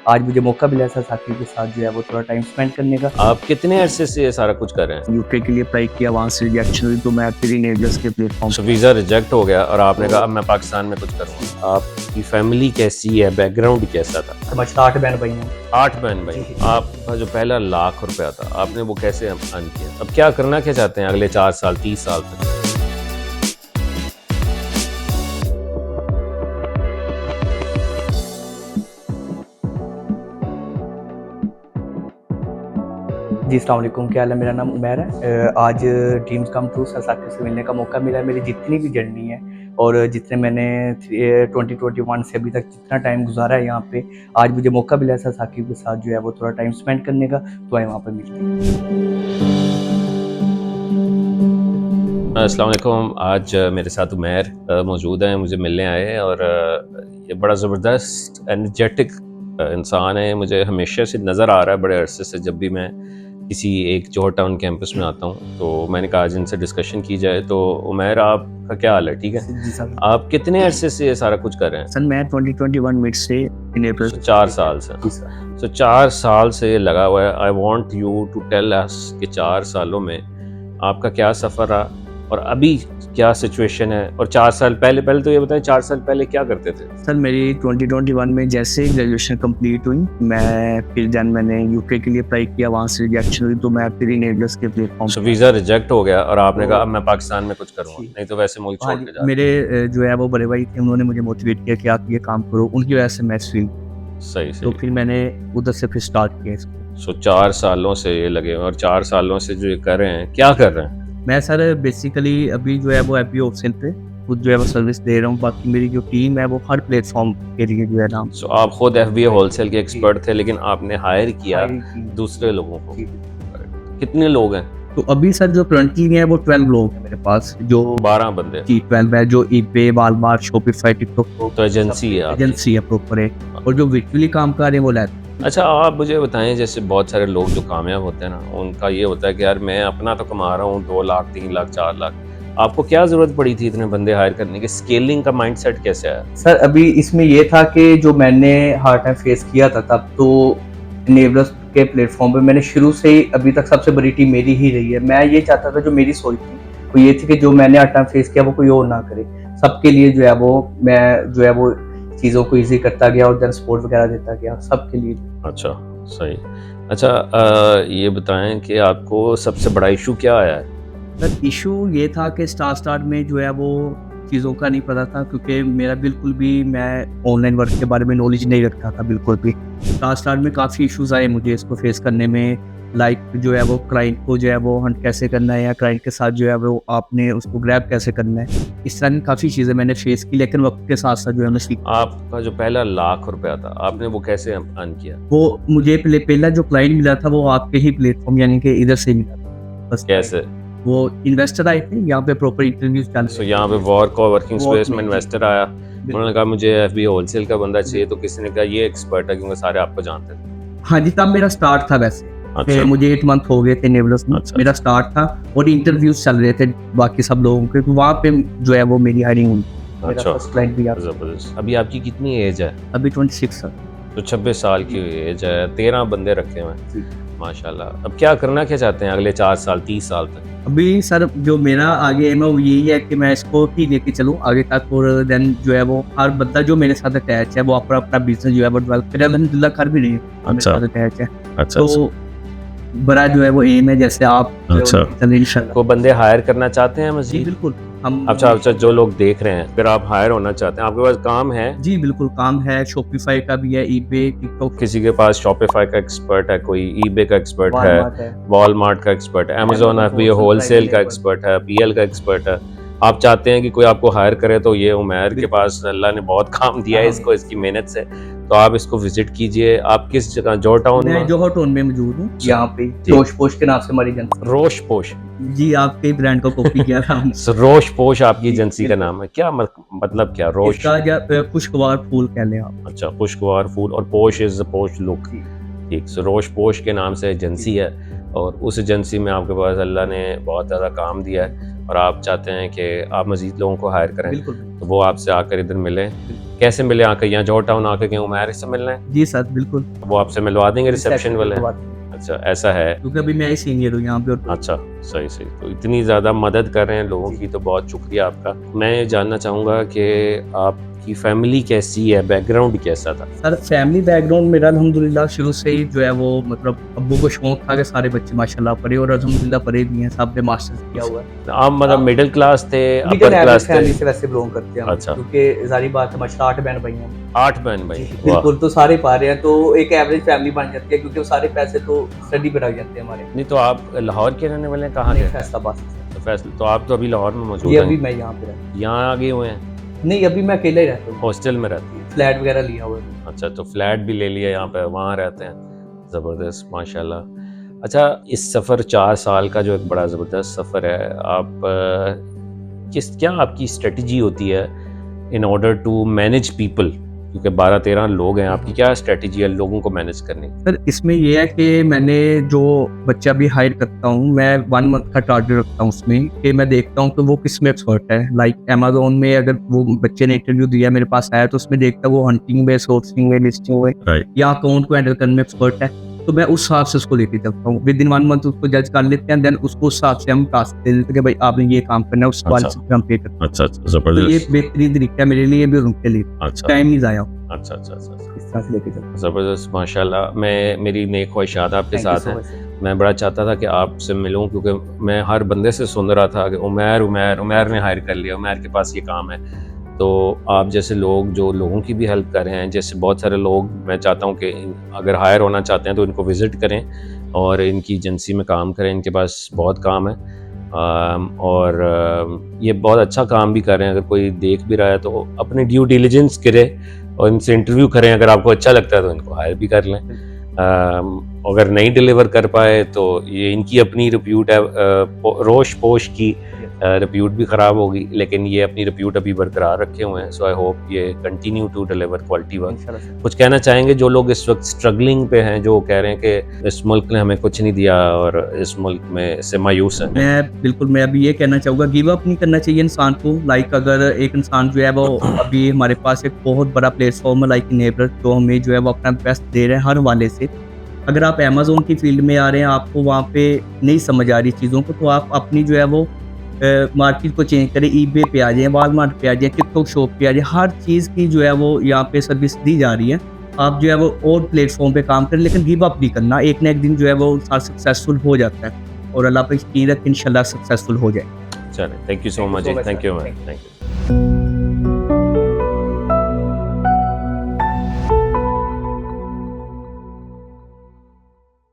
आज मुझे मौका मिला था साथी के साथ जो है वो थोड़ा टाइम स्पेंड करने का। आप कितने अरसे से ये सारा कुछ कर रहे हैं? यूके के लिए अप्लाई किया, वहाँ से रिजेक्शन हुई तो मैं फिर इनेबलर्स के प्लेटफॉर्म तो वीज़ा रिजेक्ट हो गया और आपने कहा अब मैं पाकिस्तान में कुछ करूँगा। आपकी फैमिली कैसी है, बैकग्राउंड कैसा था? समझता 8 बहन भाई हैं। 8 बहन भाई। आपका जो पहला लाख रुपया था आपने वो कैसे अर्न किया? अब क्या करना क्या चाहते हैं अगले 4 साल 30 साल तक? जी अस्सलाम वालेकुम, क्या हाल है? मेरा नाम उमैर है। आज ड्रीम्स कम ट्रू साथी से मिलने का मौका मिला है। मेरी जितनी भी जर्नी है और जितने मैंने 2021 से अभी तक जितना टाइम गुजारा है यहाँ पे, आज मुझे मौका मिला है साथी के साथ जो है वो थोड़ा टाइम स्पेंड करने का, तो आए वहाँ पर मिलते हैं। अस्सलाम वालेकुम। आज मेरे साथ उमैर मौजूद हैं, मुझे मिलने आए हैं और ये बड़ा ज़बरदस्त एनर्जेटिक इंसान है। मुझे हमेशा से नज़र आ रहा है बड़े अरसे से, जब भी मैं किसी एक जौहर टाउन कैंपस में आता हूँ तो मैंने कहा आज इनसे डिस्कशन की जाए। तो उमैर, आपका क्या हाल है? ठीक है जी सर। आप कितने अरसे से ये सारा कुछ कर रहे हैं? सर मैं 2021 मिड से इनेबलर्स 4 साल से। जी सर। तो 4 साल से ये लगा हुआ है। I want you to tell us कि 4 सालों में आपका क्या सफ़र रहा और अभी क्या सिचुएशन है, और 4 साल पहले तो ये बताएं 4 साल पहले क्या करते थे? सर मेरी 2021 में जैसे ग्रेजुएशन कंप्लीट हुई, मैं फिर जन मैंने यूके के लिए अप्लाई किया, वहाँ से रिजेक्शन हुई तो मैं फिर इनेबलर्स के प्लेटफॉर्म तो वीज़ा रिजेक्ट हो गया और आपने कहा अब मैं पाकिस्तान में कुछ करूँगा, नहीं तो वैसे मुल्क छोड़ के जा। मेरे जो है वो बड़े भाई थे, उन्होंने मुझे मोटिवेट किया कि आप ये काम करो, उनकी वजह से मैं फील सही तो सही। फिर मैंने उधर से फिर स्टार्ट किया इसको। सो 4 सालों से ये लगे और 4 सालों से जो ये कर रहे हैं, क्या कर रहे हैं? मैं सर बेसिकली अभी जो है वो एफबी होलसेल पे खुद जो है वो सर्विस दे रहा हूँ। बाकी मेरी जो टीम है वो हर प्लेटफॉर्म के लिए जो है नाम। सो आप खुद FBA होलसेल के एक्सपर्ट थे, लेकिन आपने हायर किया दूसरे लोगों को। कितने लोग हैं? तो अभी सर जो करंटली है वो 12 लोग हैं मेरे पास, जो 12 बंदे। जी 12 है, जो ईबे, वॉलमार्ट, शॉपिफाई, टिकटॉक तो एजेंसी है आपकी? एजेंसी है प्रॉपर है, और जो वर्चुअली काम कर रहे हैं वो लैब। अच्छा, आप मुझे बताएं, जैसे बहुत सारे लोग जो कामयाब होते हैं ना, उनका ये होता है कि यार मैं अपना तो कमा रहा हूँ 2 लाख 3 लाख 4 लाख, आपको क्या ज़रूरत पड़ी थी इतने बंदे हायर करने की? स्केलिंग का माइंडसेट कैसे आया? सर अभी इसमें ये था कि जो मैंने हार्ड टाइम फेस किया था तब तो इनेबलर्स के प्लेटफॉर्म पे मैंने शुरू से ही अभी तक सबसे बड़ी टीम मेरी ही रही है। मैं ये चाहता था, जो मेरी सोच थी वो ये थी कि जो मैंने हार्ड टाइम फेस किया वो कोई और ना करे, सबके लिए जो है वो मैं जो है वो चीज़ों को ईजी करता गया और देन सपोर्ट वगैरह देता गया सबके लिए। अच्छा, सही। अच्छा, ये बताएं कि आपको सबसे बड़ा इशू क्या आया है? सर इशू ये था कि स्टार्ट में जो है वो चीज़ों का नहीं पता था, क्योंकि मेरा बिल्कुल भी मैं ऑनलाइन वर्क के बारे में नॉलेज नहीं रखता था बिल्कुल भी। स्टार्ट में काफ़ी इश्यूज आए मुझे इसको फेस करने में, लाइक जो है वो क्लाइंट को जो है वो हंट कैसे करना है, या क्लाइंट के साथ जो है वो आपने उसको ग्रैब कैसे करना है। इस तरह की काफ़ी चीज़ें मैंने फेस की, लेकिन वक्त के साथ साथ जो है मैं सीख। आपका जो पहला लाख रुपया था आपने वो कैसे अर्न किया? वो मुझे पहला जो क्लाइंट मिला था वो आपके ही प्लेटफॉर्म यानी कि इधर से मिला था। बस कैसे? वो इन्वेस्टर आए थे यहाँ पे, प्रॉपर इंटरव्यूज चल सो यहाँ पे वर्किंग स्पेस में इन्वेस्टर आया, उन्होंने कहा मुझे FBA होलसेल का बंदा चाहिए, तो किसी ने कहा ये एक्सपर्ट है, क्योंकि सारे आपको जानते थे। हाँ जी, तब मेरा स्टार्ट था वैसे। अच्छा। मुझे 8 मंथ हो गए थे इनेबलर्स में। अच्छा। मेरा स्टार्ट था और इंटरव्यूज चल रहे थे बाकी सब लोगों के, तो वहाँ पे जो है वो मेरी हायरिंग हुई। मेरा अच्छा। फर्स्ट क्लाइंट भी आप। जबरदस्त। अभी आपकी कितनी एज है? अभी 26 सर। तो 26 साल की एज है, 13 बंदे रखे हुए हैं माशाल्लाह। अब क्या करना क्या चाहते हैं अगले 4 साल 30 साल तक? अभी सर जो मेरा आगे एम है वो यही है कि मैं इसको ही लेके चलूँ आगे तक, और देन जो है वो हर बंदा जो मेरे साथ अटैच है वो अपना अपना बिजनेस जो है वो डेवलप करे। अल्हम्दुलिल्लाह कर भी रही है, मेरे साथ अटैच है। अच्छा। तो बड़ा जो है वो एम है, जैसे आप इंशाल्लाह को बंदे हायर करना चाहते हैं जी मजीद? बिल्कुल। हम अच्छा, जो लोग देख रहे हैं, अगर आप हायर होना चाहते हैं, आपके पास काम है? जी बिल्कुल काम है, शॉपिफाई का भी है, ईबे, टिकटॉक, किसी के पास शॉपिफाई का एक्सपर्ट है, कोई ईबे का एक्सपर्ट है, वॉलमार्ट का एक्सपर्ट है, अमेज़न FBA होलसेल का एक्सपर्ट है, PL का एक्सपर्ट है। आप चाहते हैं कि कोई आपको हायर करे, तो ये उमैर के पास अल्लाह ने बहुत काम दिया है इसको, इसकी मेहनत से, तो आप इसको विजिट कीजिए। आप किस जगह? जौहर टाउन में? मैं जौहर टाउन में मौजूद हूँ, यहाँ पे रोश पोश के नाम से हमारी एजेंसी। रोश पोश? जी, आपके ब्रांड को कॉपी किया था हमने। रोश पोश आपकी एजेंसी का नाम है? क्या मतलब क्या रोश? इसका खुशगवार फूल कह लें आप। अच्छा, खुशगवार फूल, और पोश इज पोश लुक। ठीक। सो रोश पोश के नाम से एजेंसी है, और उस एजेंसी में आपके पास अल्लाह ने बहुत ज़्यादा काम दिया है, और आप चाहते हैं कि आप मज़ीद लोगों को हायर करें, तो वो आपसे आकर इधर मिलें। कैसे मिले आके? यहाँ जॉर्ज टाउन आके कहीं उमैर से मिलना है? जी सर, बिल्कुल। वो आपसे मिलवा देंगे रिसेप्शन वाले? के बाद, अच्छा, ऐसा है। क्योंकि अभी मैं ही सीनियर हूँ यहाँ पे। और अच्छा, सही सही। तो इतनी ज़्यादा मदद कर रहे हैं लोगों की, तो बहुत शुक्रिया आपका। मैं ये जानना चाहूँगा कि आपकी फैमिली कैसी है, बैकग्राउंड कैसा था? सर फैमिली बैकग्राउंड मेरा अल्हम्दुलिल्लाह शुरू से ही जो है वो मतलब अब्बू को शौक था कि सारे बच्चे माशाल्लाह पढ़े, और अल्हम्दुलिल्लाह पढ़े भी हैं, सब ने मास्टर्स किया हुआ है। आप मतलब मिडिल क्लास थे, मिडिल अपर क्लास थे? फैमिली से वैसे बिलोंग करते हैं हम, अच्छा। क्योंकि जारी बात है हमारे 8 बहन भाई हैं। 8 बहन भाई? वाह। बिल्कुल, तो सारे पा रहे हैं, तो एक एवरेज फैमिली बन जाती है, क्योंकि वो सारे पैसे तो स्टडी पे लग जाते हैं हमारे। नहीं तो आप लाहौर के रहने वाले हैं? कहाँ के? फैसलाबाद से। तो फैसल, तो आप तो अभी लाहौर में मौजूद ये अभी हैं? मैं यहाँ पे रहता हूँ। यहाँ आ गए हुए हैं? नहीं, अभी मैं अकेला ही रहता हूँ, हॉस्टल में रहते हैं? फ्लैट वगैरह लिया हुआ है। अच्छा, तो फ्लैट भी ले लिया यहाँ पे, वहाँ रहते हैं। ज़बरदस्त, माशाल्लाह। अच्छा, इस सफ़र 4 साल का जो एक बड़ा ज़बरदस्त सफ़र है, आप क्या आपकी स्ट्रेटजी होती है in order to manage people? क्योंकि 12-13 लोग हैं, आपकी क्या स्ट्रेटजी है लोगों को मैनेज करने की? सर इसमें ये है कि मैंने जो बच्चा भी हायर करता हूँ, मैं 1 मंथ का टारगेट रखता हूँ उसमें, कि मैं देखता हूँ कि वो किस में एक्सपर्ट है। लाइक अमेज़न में अगर वो बच्चे ने इंटरव्यू दिया, मेरे पास आया, तो उसमें देखता वो हंटिंग में, सोर्सिंग में, लिस्टिंग में या अकाउंट को हैंडल करने में एक्सपर्ट है, तो मैं उस हिसाब से उसको लेके चलता हूँ। विद इन 1 मंथ उसको जज कर लेते हैं, देन उसको उस हिसाब से हम टास्क दे देते हैं कि भाई आपने ये काम करना है, उस क्वालिटी पे हम पे करते हैं। अच्छा, तो ज़बरदस्त। ये बेहतरीन तरीका है मेरे लिए भी और उनके लिए। अच्छा, टाइम नहीं ज़ाया अच्छा, अच्छा, अच्छा। इस तरह से लेके चलता हूँ। ज़बरदस्त, माशाल्लाह। मेरी नेक ख्वाहिशात आपके Thank you साथ so हैं। much। मैं बड़ा चाहता था कि आपसे मिलूं, क्योंकि मैं हर बंदे से सुन रहा था कि उमैर ने हायर कर लिया, उमैर के पास ये काम है। तो आप जैसे लोग जो लोगों की भी हेल्प कर रहे हैं, जैसे बहुत सारे लोग, मैं चाहता हूं कि अगर हायर होना चाहते हैं तो इनको विज़िट करें और इनकी एजेंसी में काम करें, इनके पास बहुत काम है। ये बहुत अच्छा काम भी कर रहे हैं। अगर कोई देख भी रहा है तो अपने ड्यू डिलिजेंस करें और इनसे इंटरव्यू करें। अगर आपको अच्छा लगता है तो इनको हायर भी कर लें। अगर नहीं डिलीवर कर पाए तो ये इनकी अपनी रिप्यूट है, रोश पोश की रिप्यूट भी ख़राब होगी, लेकिन ये अपनी रिप्यूट अभी बरकरार रखे हुए हैं। सो आई होप ये continue to deliver quality work. कुछ कहना चाहेंगे जो लोग इस वक्त स्ट्रगलिंग पे हैं, जो कह रहे हैं कि इस मुल्क ने हमें कुछ नहीं दिया और इस मुल्क में से मायूस है? मैं अभी ये कहना चाहूँगा, गिव अप नहीं करना चाहिए इंसान को। लाइक अगर एक इंसान जो है वो अभी हमारे पास एक बहुत बड़ा प्लेटफॉर्म है लाइक नेबर, जो हमें जो है वो अपना बेस्ट दे रहे हैं हर वाले से। अगर आप अमेज़न की फील्ड में आ रहे हैं, आपको वहाँ पे नहीं समझ आ रही चीज़ों को, तो आप अपनी जो है वो मार्केट को चेंज करें, ईबे पे आ जाएँ, वॉलमार्ट पे आ जाएँ, टिकटॉक शॉप पे आ जाएँ। हर चीज़ की जो है वो यहाँ पे सर्विस दी जा रही है। आप जो है वो और प्लेटफॉर्म पे काम करें, लेकिन गिव अप नहीं करना। एक ना एक दिन जो है वो इंसान सक्सेसफुल हो जाता है, और अल्लाह पे यकीन रखें, इंशाल्लाह सक्सेसफुल हो जाए। चलें, thank you so much. Thank you ma'am, thank you.